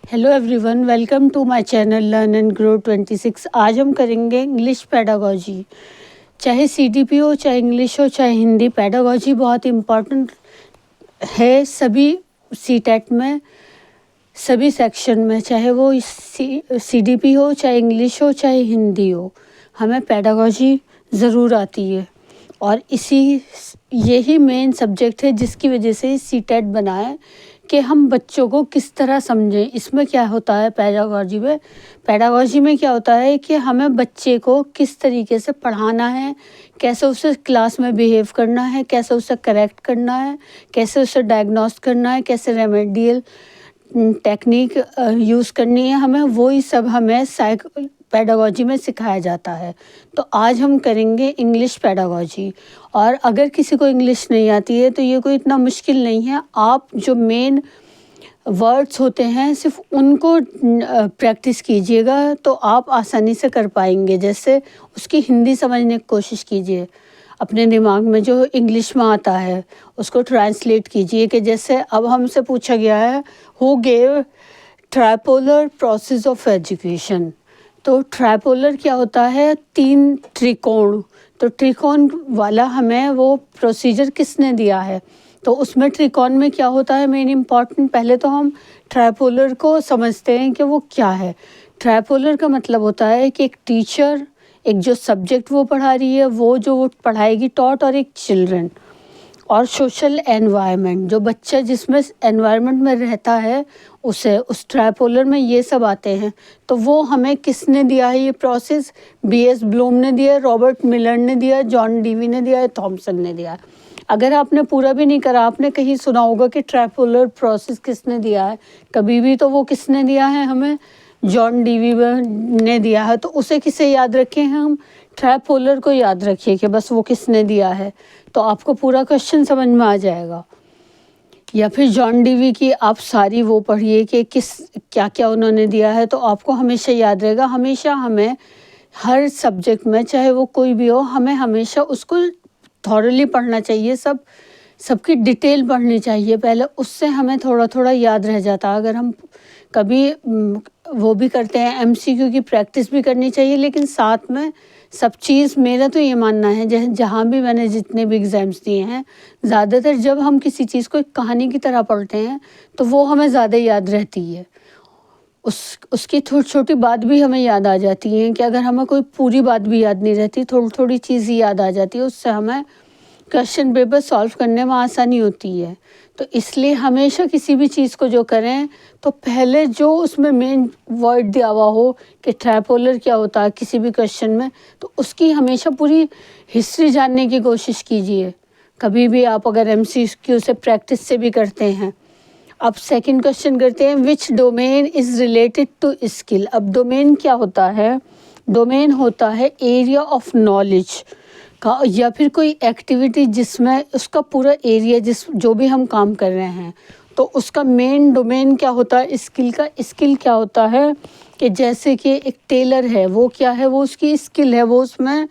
Hello everyone, welcome to my channel learn and grow 26। आज हम करेंगे इंग्लिश पेडागोजी। चाहे सीडीपी हो, चाहे इंग्लिश हो, चाहे हिंदी, पेडागोजी बहुत इम्पॉर्टेंट है सभी सीटेट में, सभी सेक्शन में। चाहे वो सीडीपी हो, चाहे इंग्लिश हो, चाहे हिंदी हो, हमें पेडागोजी ज़रूर आती है। और यही मेन सब्जेक्ट है जिसकी वजह से सीटेट बना है कि हम बच्चों को किस तरह समझें। इसमें क्या होता है पेडागोजी में क्या होता है कि हमें बच्चे को किस तरीके से पढ़ाना है, कैसे उसे क्लास में बिहेव करना है, कैसे उसे करेक्ट करना है, कैसे उसे डायग्नोस करना है, कैसे रेमेडियल टेक्निक यूज़ करनी है। हमें पेडागोजी में सिखाया जाता है। तो आज हम करेंगे इंग्लिश पेडागोजी। और अगर किसी को इंग्लिश नहीं आती है तो ये कोई इतना मुश्किल नहीं है। आप जो मेन वर्ड्स होते हैं सिर्फ उनको प्रैक्टिस कीजिएगा तो आप आसानी से कर पाएंगे। जैसे उसकी हिंदी समझने की कोशिश कीजिए, अपने दिमाग में जो इंग्लिश में आता है उसको ट्रांसलेट कीजिए। कि जैसे अब हमसे पूछा गया है, who gave tripolar process of education. तो ट्राइपोलर क्या होता है? 3 त्रिकोण। तो त्रिकोण वाला हमें वो प्रोसीजर किसने दिया है? तो उसमें त्रिकोण में क्या होता है मेन इम्पॉर्टेंट, पहले तो हम ट्राइपोलर को समझते हैं कि वो क्या है। ट्राइपोलर का मतलब होता है कि एक टीचर, एक जो सब्जेक्ट वो पढ़ा रही है वो पढ़ाएगी टॉट, और एक चिल्ड्रन, और सोशल एनवायरनमेंट, जो बच्चा जिसमें एनवायरनमेंट में रहता है उसे, उस ट्राइपोलर में ये सब आते हैं। तो वो हमें किसने दिया है ये प्रोसेस? बीएस ब्लूम ने दिया है, रॉबर्ट मिलर ने दिया है, जॉन डीवी ने दिया है, थॉमसन ने दिया है। अगर आपने पूरा भी नहीं करा, आपने कहीं सुना होगा कि ट्राइपोलर प्रोसेस किसने दिया है कभी भी, तो वो किसने दिया है? हमें जॉन डीवी ने दिया है। तो उसे किसे याद रखें हम? ट्राइपोलर को याद रखिए कि बस वो किसने दिया है, तो आपको पूरा क्वेश्चन समझ में आ जाएगा। या फिर जॉन डीवी की आप सारी वो पढ़िए कि क्या क्या उन्होंने दिया है, तो आपको हमेशा याद रहेगा। हमेशा हमें हर सब्जेक्ट में, चाहे वो कोई भी हो, हमें हमेशा उसको थॉरली पढ़ना चाहिए। सबकी डिटेल पढ़नी चाहिए पहले, उससे हमें थोड़ा थोड़ा याद रह जाता। अगर हम कभी वो भी करते हैं, एमसीक्यू की प्रैक्टिस भी करनी चाहिए, लेकिन साथ में सब चीज़, मेरा तो ये मानना है, जहाँ भी मैंने जितने भी एग्ज़ाम्स दिए हैं, ज़्यादातर जब हम किसी चीज़ को एक कहानी की तरह पढ़ते हैं तो वो हमें ज़्यादा याद रहती है। उसकी छोटी छोटी बात भी हमें याद आ जाती है। कि अगर हमें कोई पूरी बात भी याद नहीं रहती, थोड़ी थोड़ी चीज़ ही याद आ जाती है, उससे हमें क्वेश्चन पेपर सॉल्व करने में आसानी होती है। तो इसलिए हमेशा किसी भी चीज़ को जो करें तो पहले जो उसमें मेन वर्ड दिया हुआ हो कि ट्राइपोलर क्या होता है किसी भी क्वेश्चन में, तो उसकी हमेशा पूरी हिस्ट्री जानने की कोशिश कीजिए। कभी भी आप अगर एमसीक्यू से प्रैक्टिस से भी करते हैं। अब सेकंड क्वेश्चन करते हैं, which domain is related to skill. अब डोमेन क्या होता है? डोमेन होता है एरिया ऑफ नॉलेज का, या फिर कोई एक्टिविटी जिसमें उसका पूरा एरिया, जो भी हम काम कर रहे हैं, तो उसका मेन डोमेन क्या होता है स्किल का? स्किल क्या होता है कि जैसे कि एक टेलर है, वो क्या है? वो उसकी स्किल है, वो उसमें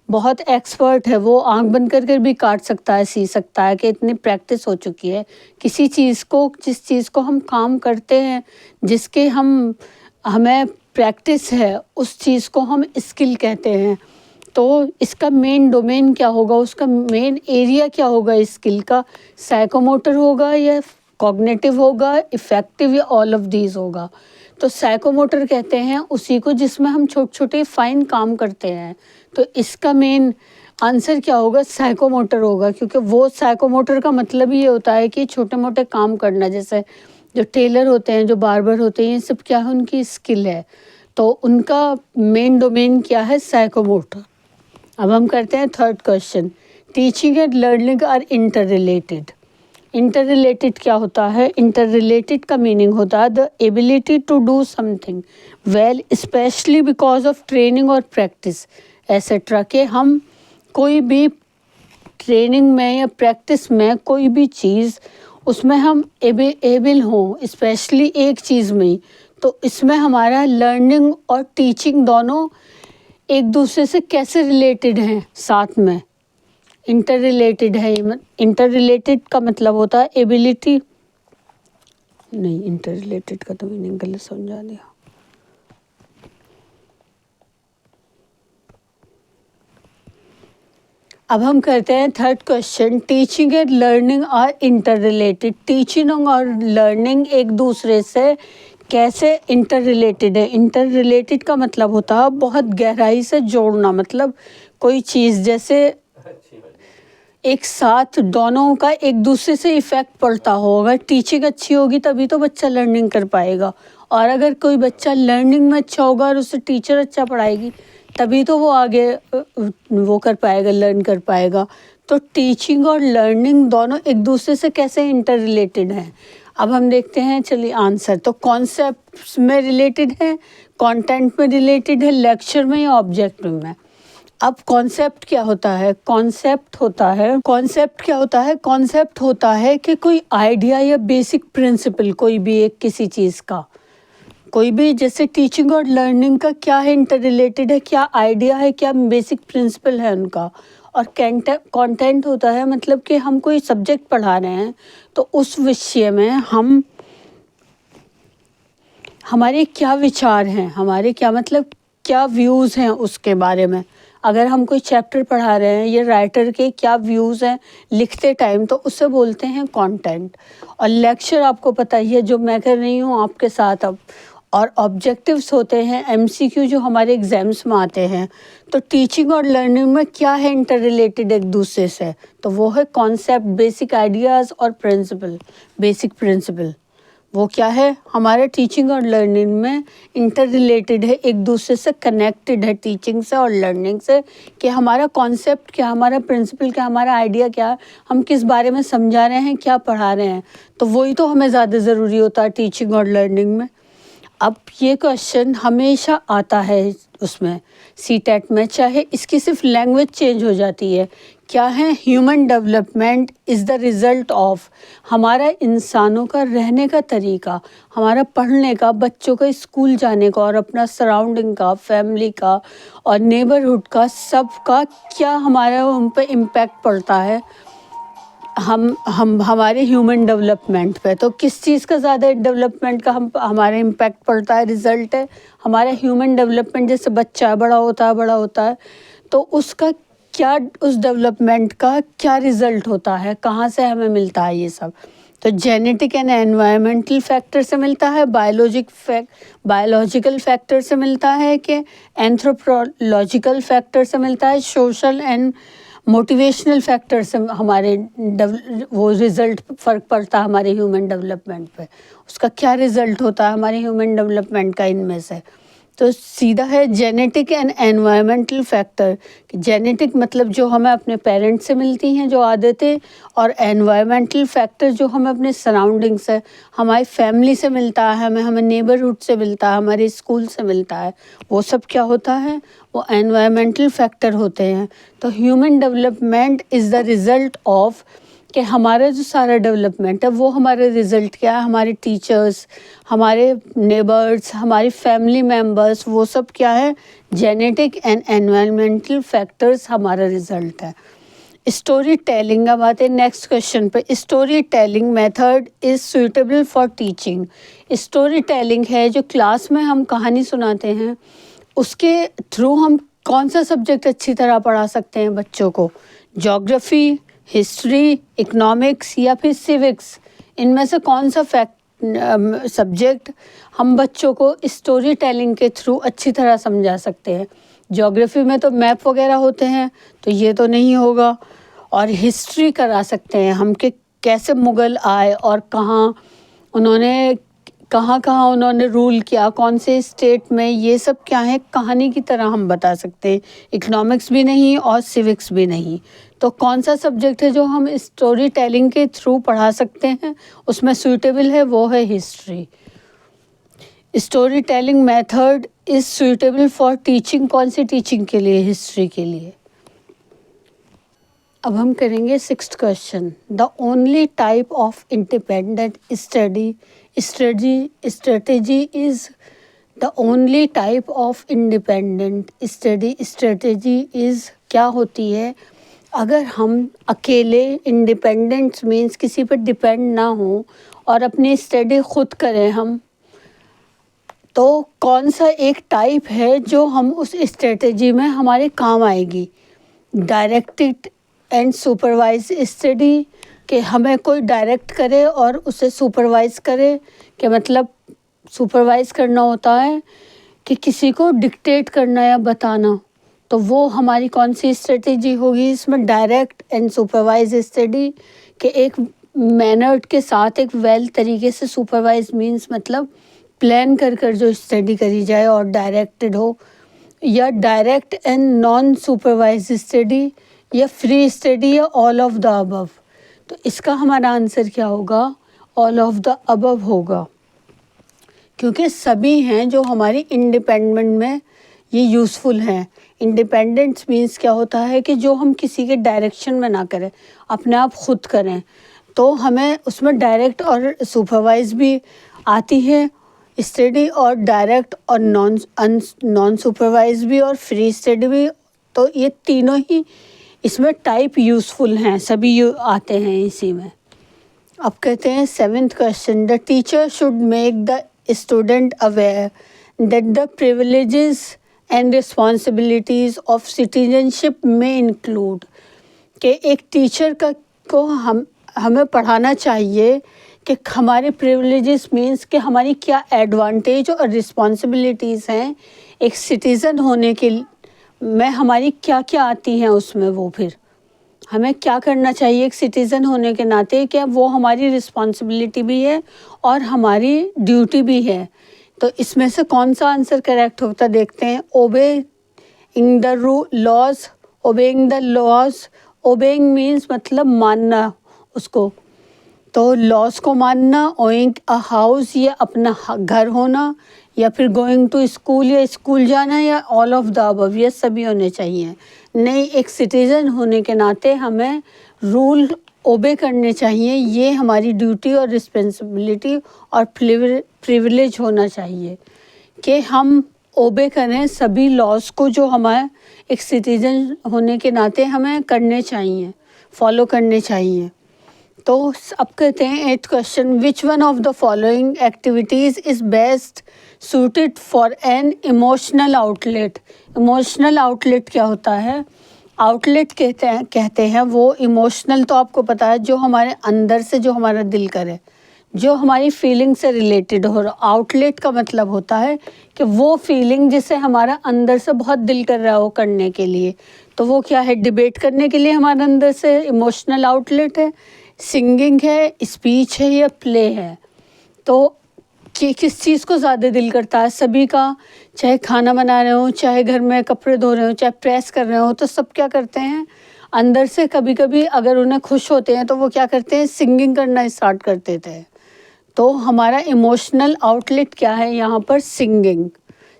बहुत एक्सपर्ट है, वो आंख बंद कर भी काट सकता है, सी सकता है, कि इतनी प्रैक्टिस हो चुकी है किसी चीज़ को। जिस चीज़ को हम काम करते हैं, जिसके हमें प्रैक्टिस है, उस चीज़ को हम स्किल कहते हैं। तो इसका मेन डोमेन क्या होगा? उसका मेन एरिया क्या होगा स्किल का? साइकोमोटर होगा, या कॉग्निटिव होगा, इफेक्टिव, या ऑल ऑफ दीज होगा? तो साइकोमोटर कहते हैं उसी को जिसमें हम छोटे छोटे फाइन काम करते हैं। तो इसका मेन आंसर क्या होगा? साइकोमोटर होगा, क्योंकि वो साइकोमोटर का मतलब ही ये होता है कि छोटे मोटे काम करना। जैसे जो टेलर होते हैं, जो बार्बर होते हैं, ये सब क्या है? उनकी स्किल है। तो उनका मेन डोमेन क्या है? साइकोमोटर। अब हम करते हैं third question, teaching and learning are interrelated. Interrelated क्या होता है? इंटर रिलेटेड का मीनिंग होता है the ability to do something well specially because of training और प्रैक्टिस एसेट्रा। के हम कोई भी ट्रेनिंग में या प्रैक्टिस में कोई भी चीज़, उसमें हम एबल हों, स्पेशली एक चीज़ में, तो इसमें हमारा लर्निंग और टीचिंग दोनों एक दूसरे से कैसे रिलेटेड हैं साथ में? इंटर रिलेटेड है। इंटर रिलेटेड का मतलब होता है एबिलिटी नहीं, इंटर रिलेटेड का तो मैंने गलत समझा दिया। अब हम करते हैं third question. Teaching and learning are interrelated. Teaching और लर्निंग एक दूसरे से कैसे इंटर रिलेटेड है? इंटर रिलेटेड का मतलब होता है बहुत गहराई से जोड़ना, मतलब कोई चीज़ जैसे एक साथ दोनों का एक दूसरे से इफ़ेक्ट पड़ता हो। अगर टीचिंग अच्छी होगी तभी तो बच्चा लर्निंग कर पाएगा, और अगर कोई बच्चा लर्निंग में अच्छा होगा और उससे टीचर अच्छा पढ़ाएगी तभी तो वो आगे वो कर पाएगा, लर्न कर पाएगा। तो टीचिंग और लर्निंग दोनों एक दूसरे से कैसे इंटर रिलेटेड हैं? अब हम देखते हैं, चलिए आंसर। तो कॉन्सेप्ट में रिलेटेड है, कंटेंट में रिलेटेड है, लेक्चर में या ऑब्जेक्ट में? अब कॉन्सेप्ट क्या होता है? कॉन्सेप्ट होता है कि कोई आइडिया या बेसिक प्रिंसिपल, कोई भी एक किसी चीज़ का, कोई भी, जैसे टीचिंग और लर्निंग का क्या है, इंटर रिलेटेड है, क्या आइडिया है, क्या बेसिक प्रिंसिपल है उनका। और कंटेंट होता है मतलब कि हम कोई सब्जेक्ट पढ़ा रहे हैं तो उस विषय में हमारे क्या विचार हैं, हमारे क्या मतलब क्या व्यूज़ हैं उसके बारे में। अगर हम कोई चैप्टर पढ़ा रहे हैं, ये राइटर के क्या व्यूज़ हैं लिखते टाइम, तो उसे बोलते हैं कंटेंट। और लेक्चर आपको पता ही है, जो मैं कर रही हूँ आपके साथ अब। और ऑब्जेक्टिव्स होते हैं, एमसीक्यू, जो हमारे एग्जाम्स में आते हैं। तो टीचिंग और लर्निंग में क्या है इंटर रिलेटेड एक दूसरे से? तो वो है कॉन्सेप्ट, बेसिक आइडियाज़ और प्रिंसिपल, बेसिक प्रिंसिपल। वो क्या है हमारे टीचिंग और लर्निंग में इंटर रिलेटेड है, एक दूसरे से कनेक्टेड है, टीचिंग से और लर्निंग से। कि हमारा कॉन्सेप्ट क्या, हमारा प्रिंसिपल क्या, हमारा आइडिया क्या, हम किस बारे में समझा रहे हैं, क्या पढ़ा रहे हैं। तो वही तो हमें ज़्यादा ज़रूरी होता है टीचिंग और लर्निंग में। अब ये क्वेश्चन हमेशा आता है उसमें, सीटेट में, चाहे इसकी सिर्फ लैंग्वेज चेंज हो जाती है। क्या है? Human development is the result of, हमारा इंसानों का रहने का तरीका, हमारा पढ़ने का, बच्चों का स्कूल जाने का, और अपना सराउंडिंग का, फैमिली का और नेबरहुड का, सब का क्या हमारा उन पर इम्पैक्ट पड़ता है, हम हमारे ह्यूमन डेवलपमेंट पे। तो किस चीज़ का ज़्यादा डेवलपमेंट का हमारे इम्पैक्ट पड़ता है? रिज़ल्ट है हमारा ह्यूमन डेवलपमेंट। जैसे बच्चा बड़ा होता है तो उसका क्या, उस डेवलपमेंट का क्या रिज़ल्ट होता है, कहाँ से हमें मिलता है ये सब? तो जेनेटिक एंड एनवायरमेंटल फैक्टर से मिलता है, बायोलॉजिकल फैक्टर से मिलता है, कि एंथ्रोपोलॉजिकल फैक्टर से मिलता है, सोशल एंड मोटिवेशनल फैक्टर से हमारे वो रिज़ल्ट फ़र्क पड़ता है हमारे ह्यूमन डेवलपमेंट पे। उसका क्या रिज़ल्ट होता है हमारे ह्यूमन डेवलपमेंट का इनमें से? तो सीधा है genetic and environmental factor. Genetic मतलब जो हमें अपने पेरेंट्स से मिलती हैं जो आदतें, और एनवायरमेंटल फैक्टर जो हमें अपने सराउंडिंग से, हमारी फैमिली से मिलता है, हमें नेबरहुड से मिलता है, हमारे स्कूल से मिलता है। वो सब क्या होता है? वो एनवायरमेंटल फैक्टर होते हैं। तो human development is the result of, कि हमारा जो सारा डेवलपमेंट है वो हमारा रिज़ल्ट क्या है, हमारे टीचर्स, हमारे नेबर्स, हमारी फैमिली मेम्बर्स, वो सब क्या है? जेनेटिक एंड एनवायरमेंटल फैक्टर्स हमारा रिज़ल्ट है। स्टोरी टेलिंग, अब आते हैं नेक्स्ट क्वेश्चन पे। Story telling method is suitable for teaching. Story telling है जो क्लास में हम कहानी सुनाते हैं, उसके थ्रू हम कौन सा सब्जेक्ट अच्छी तरह पढ़ा सकते हैं बच्चों को? ज्योग्राफी, हिस्ट्री, इकोनॉमिक्स या फिर सिविक्स? इनमें से कौन सा सब्जेक्ट हम बच्चों को स्टोरी टेलिंग के थ्रू अच्छी तरह समझा सकते हैं? ज्योग्राफी में तो मैप वगैरह होते हैं, तो ये तो नहीं होगा। और हिस्ट्री करा सकते हैं हम कि कैसे मुग़ल आए और कहाँ कहाँ उन्होंने रूल किया, कौन से स्टेट में, ये सब क्या है, कहानी की तरह हम बता सकते हैं। इकोनॉमिक्स भी नहीं और सिविक्स भी नहीं। तो कौन सा सब्जेक्ट है जो हम स्टोरी टेलिंग के थ्रू पढ़ा सकते हैं, उसमें सूटेबल है, वो है history. Story telling method is suitable for teaching, कौन सी टीचिंग के लिए? हिस्ट्री के लिए। अब हम करेंगे sixth question. The only type of independent strategy is, the only type of independent study strategy is क्या होती है? अगर हम अकेले इंडिपेंडेंस मीन्स किसी पर डिपेंड ना हो और अपनी स्टडी खुद करें हम, तो कौन सा एक टाइप है जो हम उस स्ट्रेटजी में हमारे काम आएगी? डायरेक्टेड एंड सुपरवाइज स्टडी, कि हमें कोई डायरेक्ट करे और उसे सुपरवाइज करे, कि मतलब सुपरवाइज करना होता है कि किसी को डिक्टेट करना या बताना, तो वो हमारी कौन सी स्ट्रेटजी होगी इसमें? डायरेक्ट एंड सुपरवाइज स्टडी, कि एक मैनर्ड के साथ एक वेल तरीके से सुपरवाइज मीन्स मतलब प्लान कर कर जो स्टडी करी जाए और डायरेक्टेड हो, या direct and non supervise study, या फ्री स्टडी, या ऑल ऑफ द अबव। तो इसका हमारा आंसर क्या होगा? ऑल ऑफ द अबव होगा, क्योंकि सभी हैं जो हमारी इंडिपेंडेंट में ये यूज़फुल हैं। इंडिपेंडेंस मीन्स क्या होता है कि जो हम किसी के डायरेक्शन में ना करें, अपने आप खुद करें, तो हमें उसमें डायरेक्ट और सुपरवाइज भी आती है स्टडी, और डायरेक्ट और नॉन सुपरवाइज भी, और फ्री स्टडी भी। तो ये तीनों ही इसमें टाइप यूज़फुल हैं, सभी आते हैं इसी में। अब कहते हैं 7th question, the teacher should make the student aware that the privileges and responsibilities of citizenship में इंक्लूड, कि एक टीचर को हमें पढ़ाना चाहिए कि हमारे प्रिविलेजेस मीन्स कि हमारी क्या एडवांटेज और रिस्पॉन्सिबिलिटीज़ हैं एक सिटीज़न होने के में, हमारी क्या क्या आती हैं उसमें, वो फिर हमें क्या करना चाहिए एक सिटीज़न होने के नाते, क्या वो हमारी रिस्पॉन्सिबिलिटी भी है और हमारी ड्यूटी भी है। तो इसमें से कौन सा आंसर करेक्ट होता देखते हैं। Obeying the laws, obeying the laws, obeying means मतलब मानना उसको, तो लॉज को मानना, ओइंग अ हाउस या अपना घर होना, या फिर गोइंग टू स्कूल या स्कूल जाना, या ऑल ऑफ द अबव, ये सभी होने चाहिए। नहीं, एक सिटीज़न होने के नाते हमें रूल ओबे करने चाहिए, ये हमारी ड्यूटी और रिस्पॉन्सिबिलिटी और प्रिविलेज होना चाहिए कि हम ओबे करें सभी लॉज को जो हमारे एक सिटीज़न होने के नाते हमें करने चाहिए, फॉलो करने चाहिए। तो अब कहते हैं 8th question, which one of the following activities is best suited for an emotional outlet. Emotional outlet क्या होता है? आउटलेट कहते हैं वो इमोशनल, तो आपको पता है जो हमारे अंदर से जो हमारा दिल करे, जो हमारी फीलिंग से रिलेटेड हो। आउटलेट का मतलब होता है कि वो फीलिंग जिसे हमारा अंदर से बहुत दिल कर रहा हो करने के लिए, तो वो क्या है? डिबेट करने के लिए हमारे अंदर से इमोशनल आउटलेट है, सिंगिंग है, स्पीच है, या प्ले है। तो कि किस चीज़ को ज़्यादा दिल करता है सभी का? चाहे खाना बना रहे हो, चाहे घर में कपड़े धो रहे हो, चाहे प्रेस कर रहे हो, तो सब क्या करते हैं अंदर से? कभी कभी अगर उन्हें खुश होते हैं तो वो क्या करते हैं? सिंगिंग करना स्टार्ट कर देते हैं। तो हमारा इमोशनल आउटलेट क्या है यहाँ पर? Singing.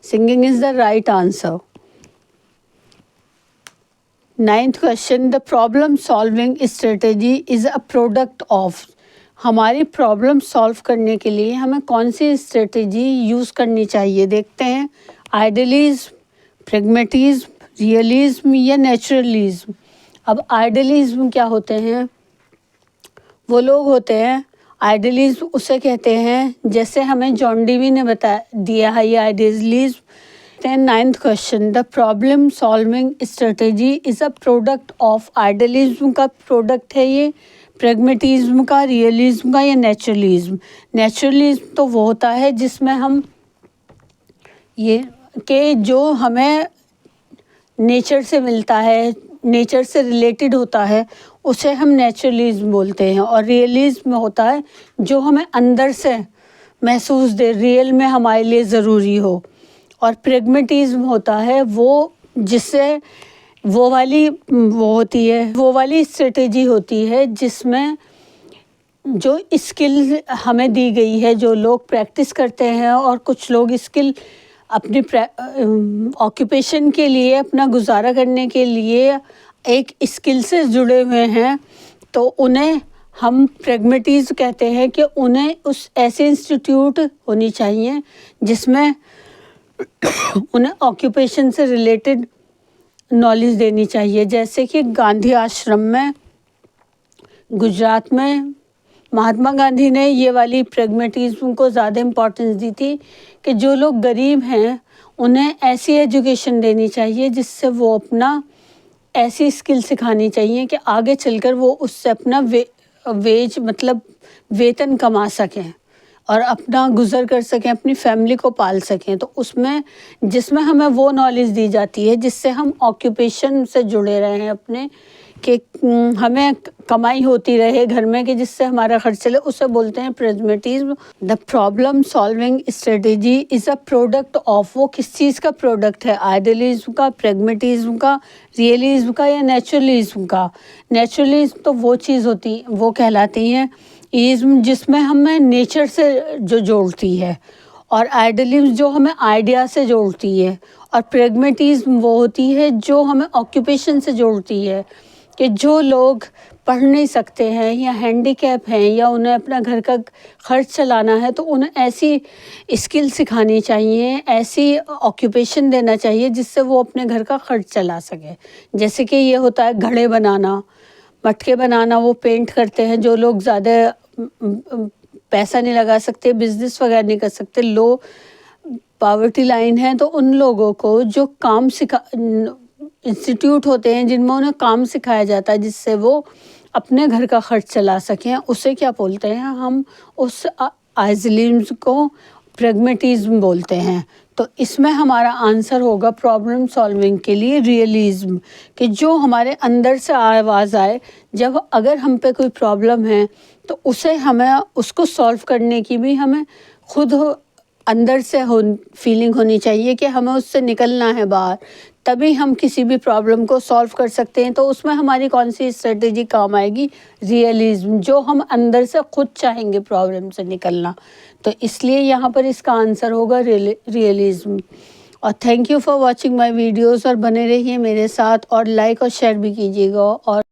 Singing is the right answer. 9th question, the problem solving strategy is a product of. हमारी प्रॉब्लम सॉल्व करने के लिए हमें कौन सी स्ट्रेटेजी यूज़ करनी चाहिए देखते हैं। आइडियलिज्म, प्रैग्मेटिज्म, रियलिज्म, या नेचुरलिज्म। अब आइडियलिज्म क्या होते हैं? वो लोग होते हैं, आइडियलिज्म उसे कहते हैं, जैसे हमें जॉन डीवी ने बता दिया है ये idealism. 9th question, the problem solving strategy is a product of. Idealism का प्रोडक्ट है ये, प्रैग्मेटिज्म का, रियलिज्म का, या नेचुरलिज्म। नेचुरलिज्म तो वो होता है जिसमें हम ये कि जो हमें नेचर से मिलता है, नेचर से रिलेटेड होता है, उसे हम नेचुरलिज्म बोलते हैं। और रियलिज्म होता है जो हमें अंदर से महसूस दे, रियल में हमारे लिए ज़रूरी हो। और प्रैग्मेटिज्म होता है वो जिससे वो वाली स्ट्रेटेजी होती है जिसमें जो स्किल हमें दी गई है, जो लोग प्रैक्टिस करते हैं, और कुछ लोग स्किल अपनी ऑक्यूपेशन के लिए, अपना गुजारा करने के लिए एक स्किल से जुड़े हुए हैं, तो उन्हें हम प्रैग्मेटिज्म कहते हैं कि उन्हें उस ऐसे इंस्टीट्यूट होनी चाहिए जिसमें उन्हें ऑक्यूपेशन से रिलेटेड नॉलेज देनी चाहिए। जैसे कि गांधी आश्रम में गुजरात में महात्मा गांधी ने ये वाली प्रैग्मेटिज्म को ज़्यादा इम्पोर्टेंस दी थी कि जो लोग गरीब हैं उन्हें ऐसी एजुकेशन देनी चाहिए जिससे वो अपना ऐसी स्किल सिखानी चाहिए कि आगे चलकर वो उससे अपना वेज मतलब वेतन कमा सकें और अपना गुज़र कर सकें, अपनी फैमिली को पाल सकें। तो उसमें जिसमें हमें वो नॉलेज दी जाती है जिससे हम ऑक्यूपेशन से जुड़े रहे हैं अपने, कि हमें कमाई होती रहे घर में कि जिससे हमारा खर्च चले, उसे बोलते हैं pragmatism. The problem solving strategy is a product of, वो किस चीज़ का प्रोडक्ट है, आइडियलिज्म का, प्रैग्मेटिज्म का, रियलिज्म का या नेचुरलिज्म का। नेचुरलिज्म तो वो चीज़ होती वो कहलाती हैं इज्म जिसमें हमें नेचर से जो जोड़ती है, और आइडियलिज्म जो हमें आइडिया से जोड़ती है, और प्रैग्मेटिज्म वो होती है जो हमें ऑक्यूपेशन से जोड़ती है कि जो लोग पढ़ नहीं सकते हैं या हैंडीकैप हैं या उन्हें अपना घर का खर्च चलाना है, तो उन्हें ऐसी स्किल सिखानी चाहिए, ऐसी ऑक्यूपेशन देना चाहिए जिससे वो अपने घर का खर्च चला सके। जैसे कि ये होता है घड़े बनाना, मटके बनाना, वो पेंट करते हैं जो लोग ज़्यादा पैसा नहीं लगा सकते, बिजनेस वगैरह नहीं कर सकते, लो पॉवर्टी लाइन है, तो उन लोगों को जो काम इंस्टीट्यूट होते हैं जिनमें उन्हें काम सिखाया जाता है जिससे वो अपने घर का खर्च चला सकें, उसे क्या बोलते हैं हम, उस आइडियलिज्म को प्रैग्मेटिज्म बोलते हैं। तो इसमें हमारा आंसर होगा प्रॉब्लम सॉल्विंग के लिए रियलिज्म, कि जो हमारे अंदर से आवाज़ आए जब अगर हम पे कोई प्रॉब्लम है तो उसे हमें उसको सॉल्व करने की भी हमें खुद अंदर से फीलिंग होनी चाहिए कि हमें उससे निकलना है बाहर, तभी हम किसी भी प्रॉब्लम को सॉल्व कर सकते हैं। तो उसमें हमारी कौन सी स्ट्रेटेजी काम आएगी, रियलिज्म, जो हम अंदर से खुद चाहेंगे प्रॉब्लम से निकलना। तो इसलिए यहाँ पर इसका आंसर होगा रियलिज्म। और thank you for watching my videos, और बने रहिए मेरे साथ और लाइक और शेयर भी कीजिएगा। और